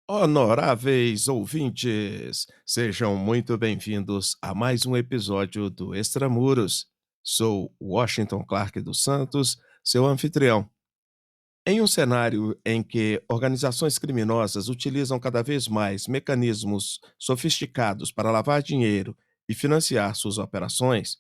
Honoráveis ouvintes, sejam muito bem-vindos a mais um episódio do Extramuros. Sou Washington Clark dos Santos, seu anfitrião. Em um cenário em que organizações criminosas utilizam cada vez mais mecanismos sofisticados para lavar dinheiro e financiar suas operações,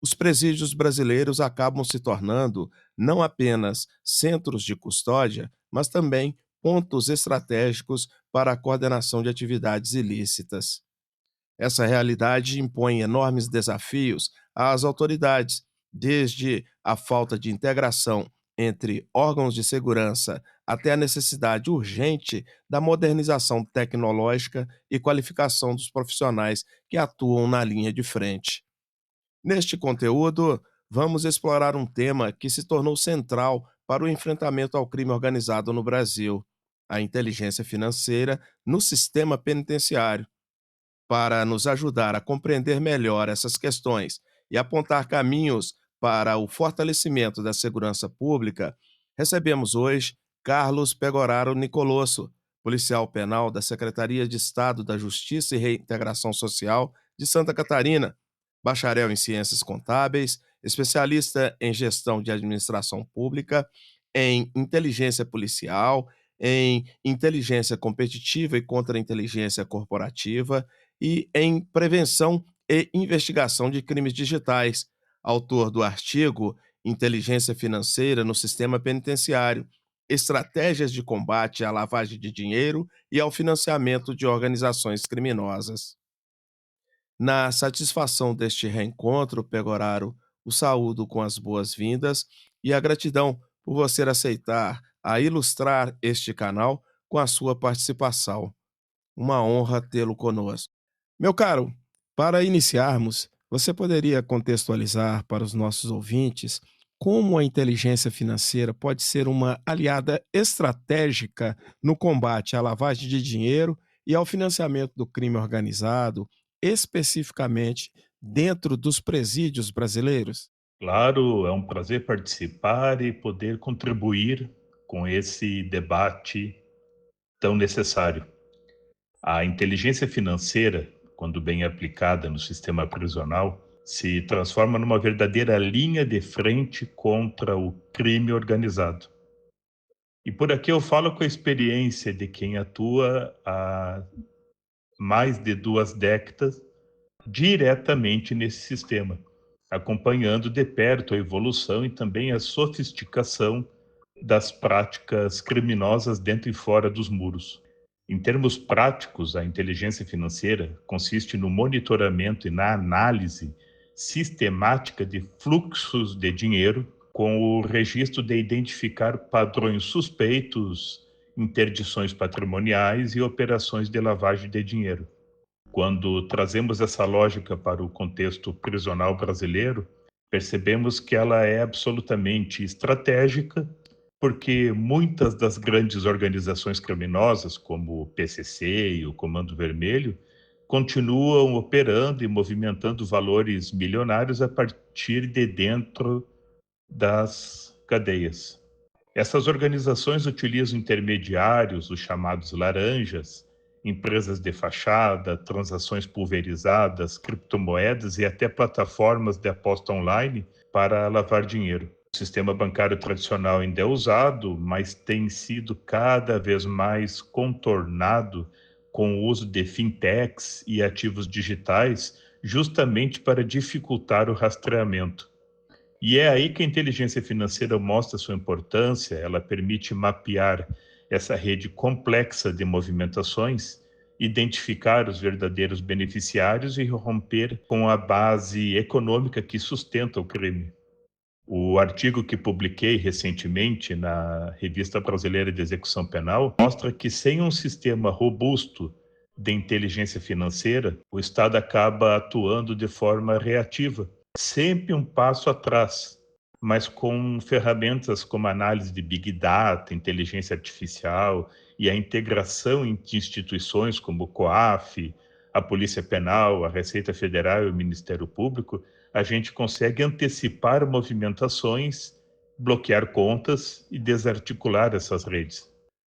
os presídios brasileiros acabam se tornando não apenas centros de custódia, mas também pontos estratégicos para a coordenação de atividades ilícitas. Essa realidade impõe enormes desafios às autoridades, desde a falta de integração entre órgãos de segurança até a necessidade urgente da modernização tecnológica e qualificação dos profissionais que atuam na linha de frente. Neste conteúdo, vamos explorar um tema que se tornou central para o enfrentamento ao crime organizado no Brasil: a inteligência financeira no sistema penitenciário. Para nos ajudar a compreender melhor essas questões e apontar caminhos para o fortalecimento da segurança pública, recebemos hoje Carlos Pegoraro Nicolosso, policial penal da Secretaria de Estado da Justiça e Reintegração Social de Santa Catarina, bacharel em Ciências Contábeis, especialista em Gestão de Administração Pública, em Inteligência Policial, em Inteligência Competitiva e Contra-Inteligência Corporativa e em Prevenção e Investigação de Crimes Digitais, autor do artigo Inteligência Financeira no Sistema Penitenciário, Estratégias de Combate à Lavagem de Dinheiro e ao Financiamento de Organizações Criminosas. Na satisfação deste reencontro, Pegoraro, o saúdo com as boas-vindas e a gratidão por você aceitar a ilustrar este canal com a sua participação. Uma honra tê-lo conosco. Meu caro, para iniciarmos, você poderia contextualizar para os nossos ouvintes como a inteligência financeira pode ser uma aliada estratégica no combate à lavagem de dinheiro e ao financiamento do crime organizado, especificamente dentro dos presídios brasileiros? Claro, é um prazer participar e poder contribuir com esse debate tão necessário. A inteligência financeira, quando bem aplicada no sistema prisional, se transforma numa verdadeira linha de frente contra o crime organizado. E por aqui eu falo com a experiência de quem atua há mais de 2 décadas diretamente nesse sistema, acompanhando de perto a evolução e também a sofisticação das práticas criminosas dentro e fora dos muros. Em termos práticos, a inteligência financeira consiste no monitoramento e na análise sistemática de fluxos de dinheiro, com o registro de identificar padrões suspeitos, interdições patrimoniais e operações de lavagem de dinheiro. Quando trazemos essa lógica para o contexto prisional brasileiro, percebemos que ela é absolutamente estratégica, porque muitas das grandes organizações criminosas, como o PCC e o Comando Vermelho, continuam operando e movimentando valores milionários a partir de dentro das cadeias. Essas organizações utilizam intermediários, os chamados laranjas, empresas de fachada, transações pulverizadas, criptomoedas e até plataformas de aposta online para lavar dinheiro. O sistema bancário tradicional ainda é usado, mas tem sido cada vez mais contornado com o uso de fintechs e ativos digitais, justamente para dificultar o rastreamento. E é aí que a inteligência financeira mostra sua importância. Ela permite mapear essa rede complexa de movimentações, identificar os verdadeiros beneficiários e romper com a base econômica que sustenta o crime. O artigo que publiquei recentemente na Revista Brasileira de Execução Penal mostra que sem um sistema robusto de inteligência financeira, o Estado acaba atuando de forma reativa, sempre um passo atrás, mas com ferramentas como análise de Big Data, inteligência artificial e a integração entre instituições como o COAF, a Polícia Penal, a Receita Federal e o Ministério Público, a gente consegue antecipar movimentações, bloquear contas e desarticular essas redes.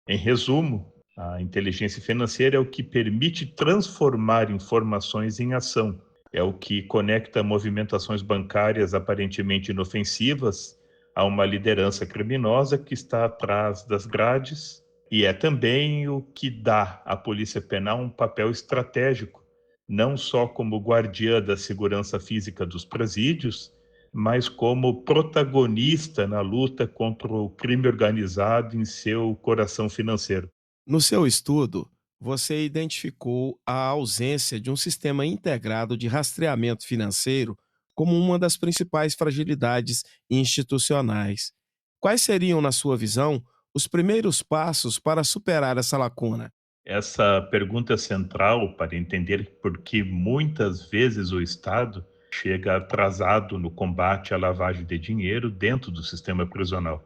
Em resumo, a inteligência financeira é o que permite transformar informações em ação. É o que conecta movimentações bancárias aparentemente inofensivas a uma liderança criminosa que está atrás das grades, e é também o que dá à Polícia Penal um papel estratégico, não só como guardiã da segurança física dos presídios, mas como protagonista na luta contra o crime organizado em seu coração financeiro. No seu estudo, você identificou a ausência de um sistema integrado de rastreamento financeiro como uma das principais fragilidades institucionais. Quais seriam, na sua visão, os primeiros passos para superar essa lacuna? Essa pergunta é central para entender por que muitas vezes o Estado chega atrasado no combate à lavagem de dinheiro dentro do sistema prisional.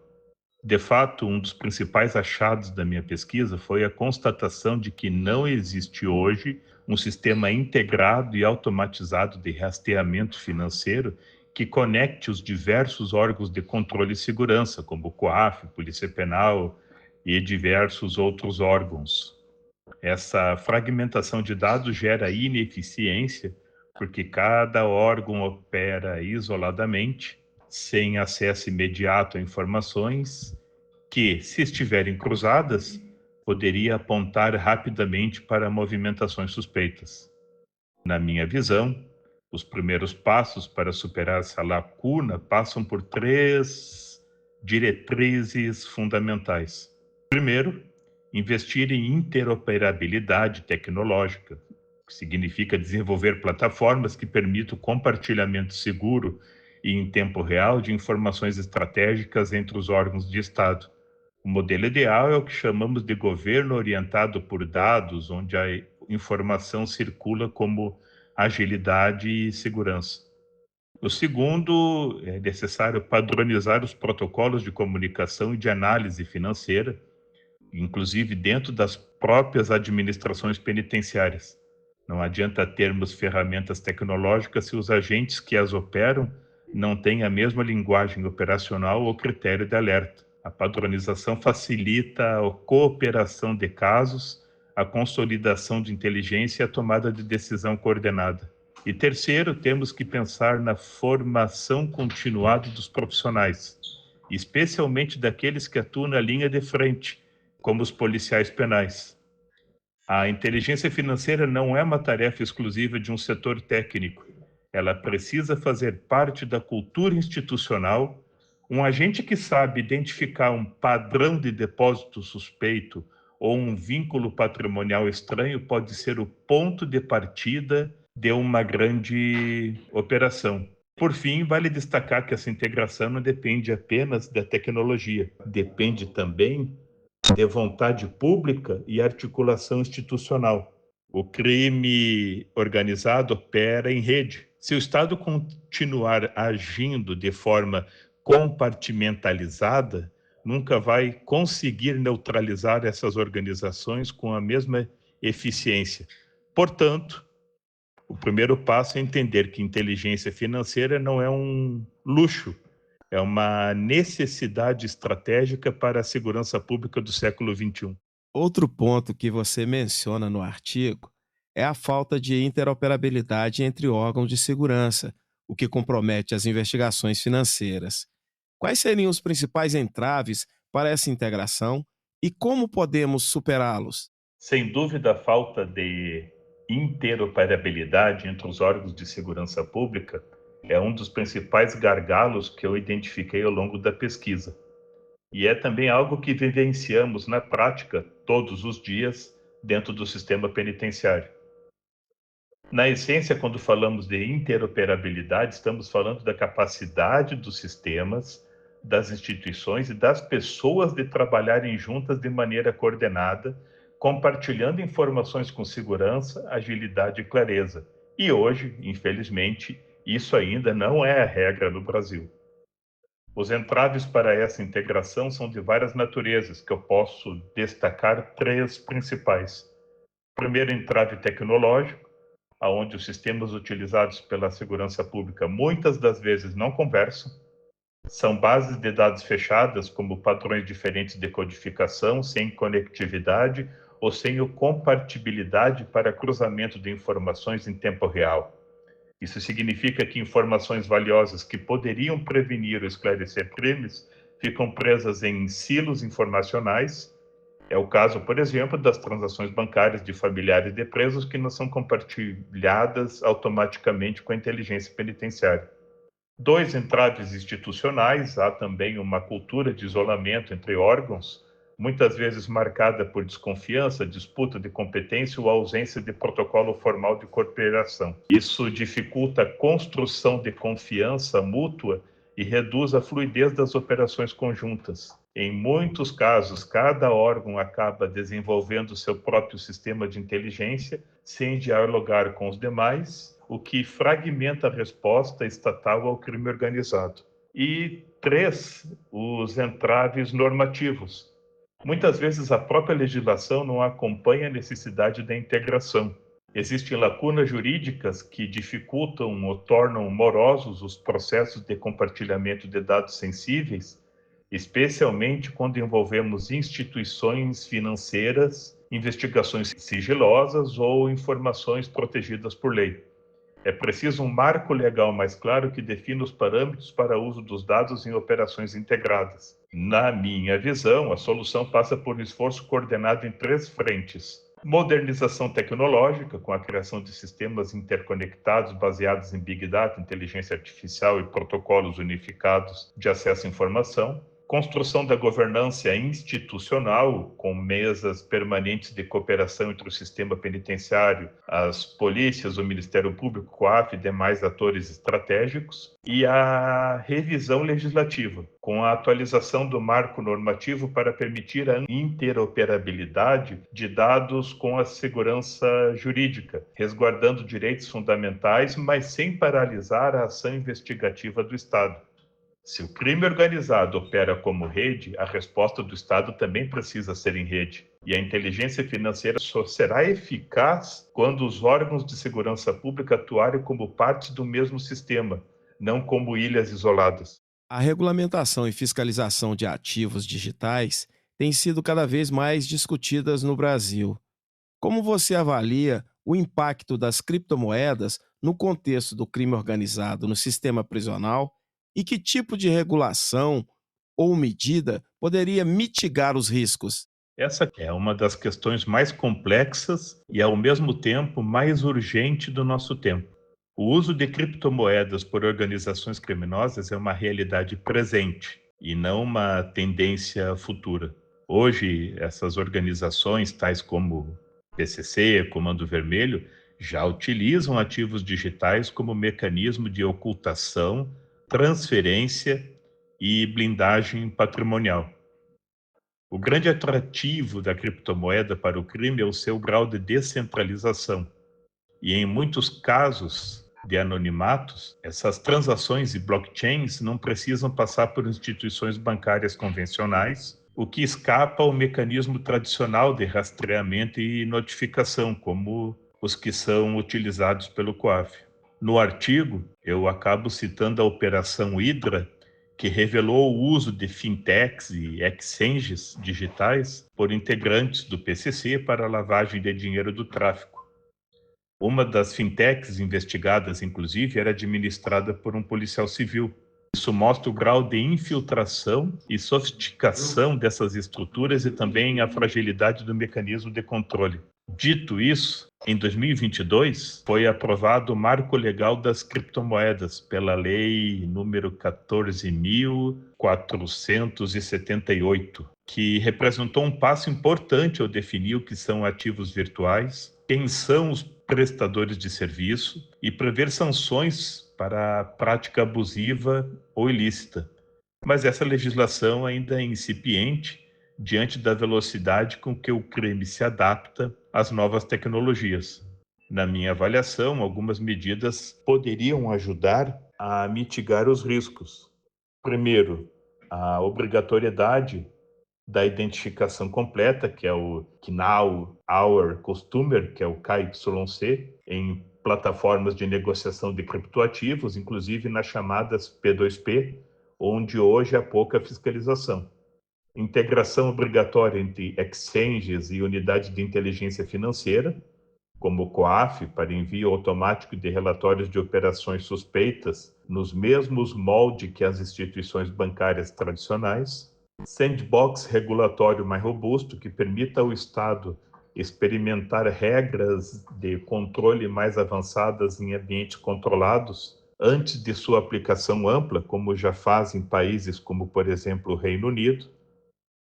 De fato, um dos principais achados da minha pesquisa foi a constatação de que não existe hoje um sistema integrado e automatizado de rastreamento financeiro que conecte os diversos órgãos de controle e segurança, como o COAF, Polícia Penal e diversos outros órgãos. Essa fragmentação de dados gera ineficiência, porque cada órgão opera isoladamente, sem acesso imediato a informações que, se estiverem cruzadas, poderia apontar rapidamente para movimentações suspeitas. Na minha visão, os primeiros passos para superar essa lacuna passam por três diretrizes fundamentais. Primeiro, investir em interoperabilidade tecnológica, que significa desenvolver plataformas que permitam o compartilhamento seguro e em tempo real de informações estratégicas entre os órgãos de Estado. O modelo ideal é o que chamamos de governo orientado por dados, onde a informação circula como agilidade e segurança. O segundo, é necessário padronizar os protocolos de comunicação e de análise financeira, inclusive dentro das próprias administrações penitenciárias. Não adianta termos ferramentas tecnológicas se os agentes que as operam não têm a mesma linguagem operacional ou critério de alerta. A padronização facilita a cooperação de casos, a consolidação de inteligência e a tomada de decisão coordenada. E terceiro, temos que pensar na formação continuada dos profissionais, especialmente daqueles que atuam na linha de frente, como os policiais penais. A inteligência financeira não é uma tarefa exclusiva de um setor técnico. Ela precisa fazer parte da cultura institucional. Um agente que sabe identificar um padrão de depósito suspeito ou um vínculo patrimonial estranho pode ser o ponto de partida de uma grande operação. Por fim, vale destacar que essa integração não depende apenas da tecnologia, depende também de vontade pública e articulação institucional. O crime organizado opera em rede. Se o Estado continuar agindo de forma compartimentalizada, nunca vai conseguir neutralizar essas organizações com a mesma eficiência. Portanto, o primeiro passo é entender que inteligência financeira não é um luxo, é uma necessidade estratégica para a segurança pública do século XXI. Outro ponto que você menciona no artigo é a falta de interoperabilidade entre órgãos de segurança, o que compromete as investigações financeiras. Quais seriam os principais entraves para essa integração e como podemos superá-los? Sem dúvida, a falta de interoperabilidade entre os órgãos de segurança pública é um dos principais gargalos que eu identifiquei ao longo da pesquisa. E é também algo que vivenciamos na prática todos os dias dentro do sistema penitenciário. Na essência, quando falamos de interoperabilidade, estamos falando da capacidade dos sistemas, das instituições e das pessoas de trabalharem juntas de maneira coordenada, compartilhando informações com segurança, agilidade e clareza. E hoje, infelizmente, isso ainda não é a regra no Brasil. Os entraves para essa integração são de várias naturezas, que eu posso destacar três principais. Primeiro, entrave tecnológico, onde os sistemas utilizados pela segurança pública muitas das vezes não conversam. São bases de dados fechadas, como padrões diferentes de codificação, sem conectividade ou sem compatibilidade para cruzamento de informações em tempo real. Isso significa que informações valiosas que poderiam prevenir ou esclarecer crimes ficam presas em silos informacionais. É o caso, por exemplo, das transações bancárias de familiares de presos que não são compartilhadas automaticamente com a inteligência penitenciária. Dois, entraves institucionais. Há também uma cultura de isolamento entre órgãos, muitas vezes marcada por desconfiança, disputa de competência ou ausência de protocolo formal de cooperação. Isso dificulta a construção de confiança mútua e reduz a fluidez das operações conjuntas. Em muitos casos, cada órgão acaba desenvolvendo seu próprio sistema de inteligência sem dialogar com os demais, o que fragmenta a resposta estatal ao crime organizado. E três, os entraves normativos. Muitas vezes a própria legislação não acompanha a necessidade da integração. Existem lacunas jurídicas que dificultam ou tornam morosos os processos de compartilhamento de dados sensíveis, especialmente quando envolvemos instituições financeiras, investigações sigilosas ou informações protegidas por lei. É preciso um marco legal mais claro que defina os parâmetros para uso dos dados em operações integradas. Na minha visão, a solução passa por um esforço coordenado em três frentes: modernização tecnológica, com a criação de sistemas interconectados baseados em Big Data, inteligência artificial e protocolos unificados de acesso à informação. Construção da governança institucional, com mesas permanentes de cooperação entre o sistema penitenciário, as polícias, o Ministério Público, COAF e demais atores estratégicos. E a revisão legislativa, com a atualização do marco normativo para permitir a interoperabilidade de dados com a segurança jurídica, resguardando direitos fundamentais, mas sem paralisar a ação investigativa do Estado. Se o crime organizado opera como rede, a resposta do Estado também precisa ser em rede. E a inteligência financeira só será eficaz quando os órgãos de segurança pública atuarem como parte do mesmo sistema, não como ilhas isoladas. A regulamentação e fiscalização de ativos digitais têm sido cada vez mais discutidas no Brasil. Como você avalia o impacto das criptomoedas no contexto do crime organizado no sistema prisional e que tipo de regulação ou medida poderia mitigar os riscos? Essa é uma das questões mais complexas e, ao mesmo tempo, mais urgente do nosso tempo. O uso de criptomoedas por organizações criminosas é uma realidade presente e não uma tendência futura. Hoje, essas organizações, tais como PCC, Comando Vermelho, já utilizam ativos digitais como mecanismo de ocultação, transferência e blindagem patrimonial. O grande atrativo da criptomoeda para o crime é o seu grau de descentralização. E em muitos casos de anonimatos, essas transações e blockchains não precisam passar por instituições bancárias convencionais, o que escapa ao mecanismo tradicional de rastreamento e notificação, como os que são utilizados pelo COAF. No artigo, eu acabo citando a Operação Hydra, que revelou o uso de fintechs e exchanges digitais por integrantes do PCC para a lavagem de dinheiro do tráfico. Uma das fintechs investigadas, inclusive, era administrada por um policial civil. Isso mostra o grau de infiltração e sofisticação dessas estruturas e também a fragilidade do mecanismo de controle. Dito isso, em 2022 foi aprovado o Marco Legal das Criptomoedas pela Lei número 14.478, que representou um passo importante ao definir o que são ativos virtuais, quem são os prestadores de serviço e prever sanções para a prática abusiva ou ilícita. Mas essa legislação ainda é incipiente diante da velocidade com que o crime se adapta às novas tecnologias. Na minha avaliação, algumas medidas poderiam ajudar a mitigar os riscos. Primeiro, a obrigatoriedade da identificação completa, que é o KNOW Our Customer, que é o KYC, em plataformas de negociação de criptoativos, inclusive nas chamadas P2P, onde hoje há pouca fiscalização. Integração obrigatória entre exchanges e unidades de inteligência financeira, como o COAF, para envio automático de relatórios de operações suspeitas nos mesmos moldes que as instituições bancárias tradicionais. Sandbox regulatório mais robusto que permita ao Estado experimentar regras de controle mais avançadas em ambientes controlados antes de sua aplicação ampla, como já fazem países como, por exemplo, o Reino Unido.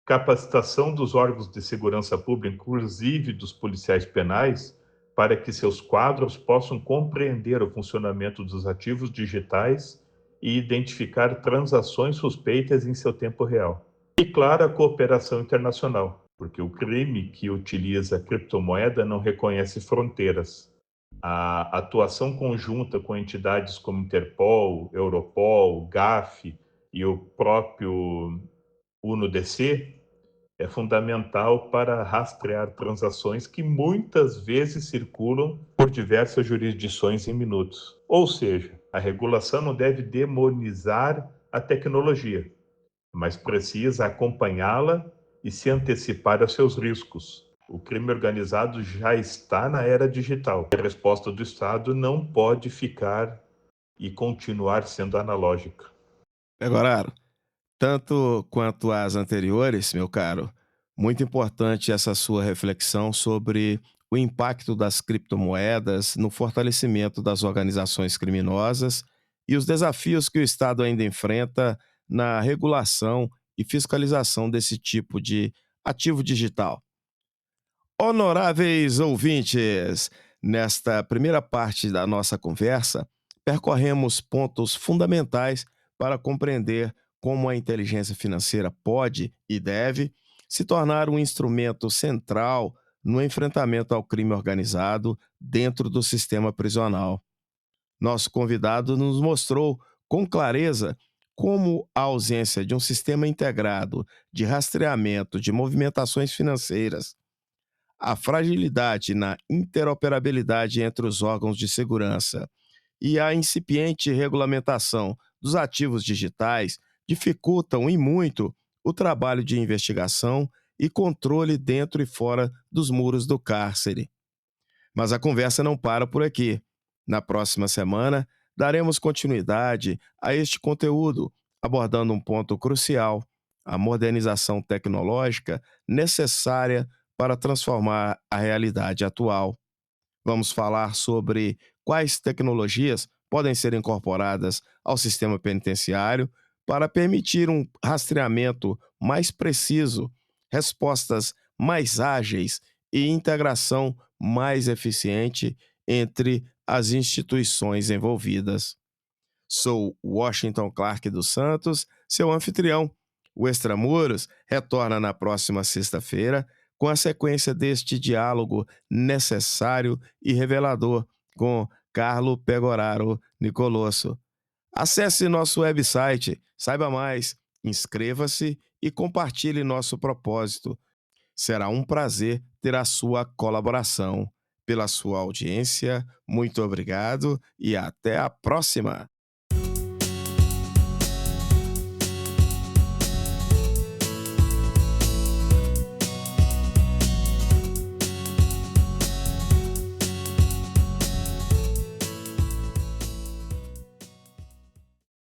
Capacitação dos órgãos de segurança pública, inclusive dos policiais penais, para que seus quadros possam compreender o funcionamento dos ativos digitais e identificar transações suspeitas em seu tempo real. E, claro, a cooperação internacional, porque o crime que utiliza a criptomoeda não reconhece fronteiras. A atuação conjunta com entidades como Interpol, Europol, GAF e o próprio UNODC é fundamental para rastrear transações que muitas vezes circulam por diversas jurisdições em minutos. Ou seja, a regulação não deve demonizar a tecnologia, mas precisa acompanhá-la e se antecipar a seus riscos. O crime organizado já está na era digital. A resposta do Estado não pode ficar e continuar sendo analógica. Agora, tanto quanto as anteriores, meu caro, muito importante essa sua reflexão sobre o impacto das criptomoedas no fortalecimento das organizações criminosas e os desafios que o Estado ainda enfrenta na regulação e fiscalização desse tipo de ativo digital. Honoráveis ouvintes, nesta primeira parte da nossa conversa, percorremos pontos fundamentais para compreender como a inteligência financeira pode e deve se tornar um instrumento central no enfrentamento ao crime organizado dentro do sistema prisional. Nosso convidado nos mostrou com clareza como a ausência de um sistema integrado de rastreamento de movimentações financeiras, a fragilidade na interoperabilidade entre os órgãos de segurança e a incipiente regulamentação dos ativos digitais dificultam e muito o trabalho de investigação e controle dentro e fora dos muros do cárcere. Mas a conversa não para por aqui. Na próxima semana, daremos continuidade a este conteúdo, abordando um ponto crucial: a modernização tecnológica necessária para transformar a realidade atual. Vamos falar sobre quais tecnologias podem ser incorporadas ao sistema penitenciário para permitir um rastreamento mais preciso, respostas mais ágeis e integração mais eficiente entre as instituições envolvidas. Sou Washington Clark dos Santos, seu anfitrião. O Extramuros retorna na próxima sexta-feira com a sequência deste diálogo necessário e revelador com Carlo Pegoraro Nicolosso. Acesse nosso website, saiba mais, inscreva-se e compartilhe nosso propósito. Será um prazer ter a sua colaboração. Pela sua audiência, muito obrigado e até a próxima!